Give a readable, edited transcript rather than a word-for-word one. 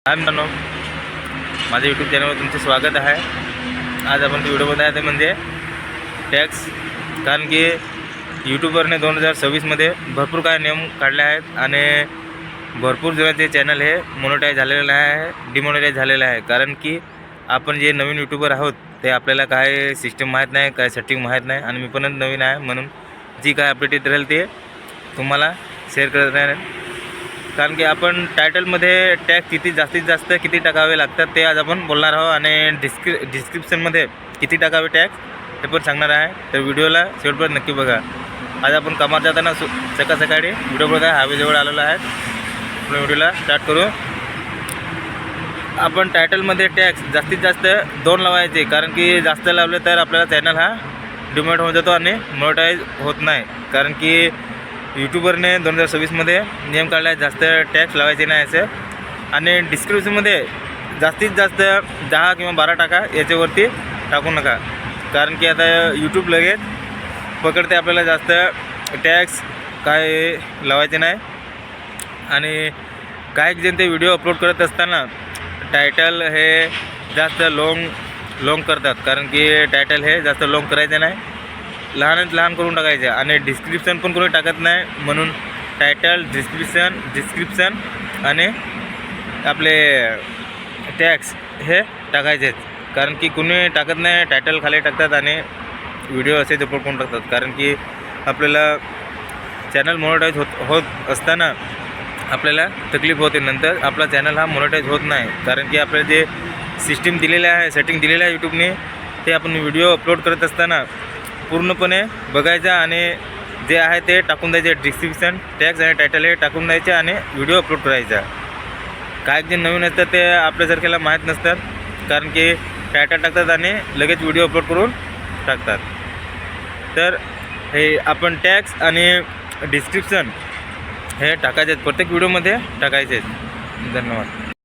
हाय मित्रांनो, माझ्या यूट्यूब चॅनलवर तुमचे स्वागत आहे। आज आपण व्हिडिओ बनवत आहे म्हणजे टॅक्स, कारण की यूट्यूबरने 2026मध्ये भरपूर काय नियम काढले आहेत आणि भरपूर जणांचे चॅनल हे मोनेटाईज झालेलं आहे, डिमोनेटाईज झालेलं आहे। कारण की आपण जे नवीन यूट्यूबर आहोत ते आपल्याला काय सिस्टम माहीत नाही, काय सेटिंग माहीत नाही आणि मी पण नवीन आहे, म्हणून जी काय अपडेट येत राहील ते तुम्हाला शेअर करत आहे। कारण की आपण टायटलमध्ये टॅग किती जास्तीत जास्त किती टाकावे लागतात ते आज आपण बोलणार आहोत आणि डिस्क्रिप्शनमध्ये किती टाकावे टॅग ते पण सांगणार आहे। तर व्हिडिओला शेवटपर्यंत नक्की बघा। आज आपण कामात जाताना सकाळी व्हिडिओ बघत आहे, हायवेजवळ आलेला आहे। आपण व्हिडिओला स्टार्ट करू। आपण टायटलमध्ये टॅग जास्तीत जास्त 2 लावायचे, कारण की जास्त लावले तर आपल्याला चॅनल हा डिमोनेट होऊन जातो आणि मोनेटाईज होत नाही। कारण की यूट्यूबरने 2026मध्ये नियम काढला आहे, जास्त टॅक्स लावायचे नाही असं। आणि डिस्क्रिप्शनमध्ये जास्तीत जास्त 10 किंवा 12 टाका, याच्यावरती टाकू नका। कारण की आता यूट्यूब लगेच पकडते आपल्याला, जास्त टॅक्स काय लावायचे नाही। आणि काही जण ते व्हिडिओ अपलोड करत असताना टायटल हे जास्त लाँग करतात, कारण की टायटल हे जास्त लाँग करायचे नाही, लहानात लहान करून टाकायचे। आणि डिस्क्रिप्शन पण कोणी टाकत नाही, म्हणून टायटल, डिस्क्रिप्शन आणि आपले टॅग्स हे टाकायचे आहेत। कारण की कोणी टाकत नाही, टायटल खाली टाकतात आणि व्हिडिओ असेच अपलोड करून टाकतात। कारण की आपल्याला चॅनल मोनेटाईज होत असताना आपल्याला तकलीफ होते, नंतर आपला चॅनल हा मोनेटाईज होत नाही। कारण की आपल्याला जे सिस्टीम दिलेले आहे, सेटिंग दिलेलं आहे यूट्यूबने, ते आपण व्हिडिओ अपलोड करत असताना पूर्णपणे बघायचं आणि जे आहे ते टाकून द्यायचे। डिस्क्रिप्शन, टॅग्स आणि टायटल हे टाकून द्यायचे आणि व्हिडिओ अपलोड करायचा। काही जे नवीन असतात ते आपल्यासारख्याला माहीत नसतात, कारण की टायटल टाकतात आणि लगेच व्हिडिओ अपलोड करून टाकतात। तर हे आपण टॅग्स आणि डिस्क्रिप्शन हे टाकायचे आहेत, प्रत्येक व्हिडिओमध्ये टाकायचे आहेत। धन्यवाद।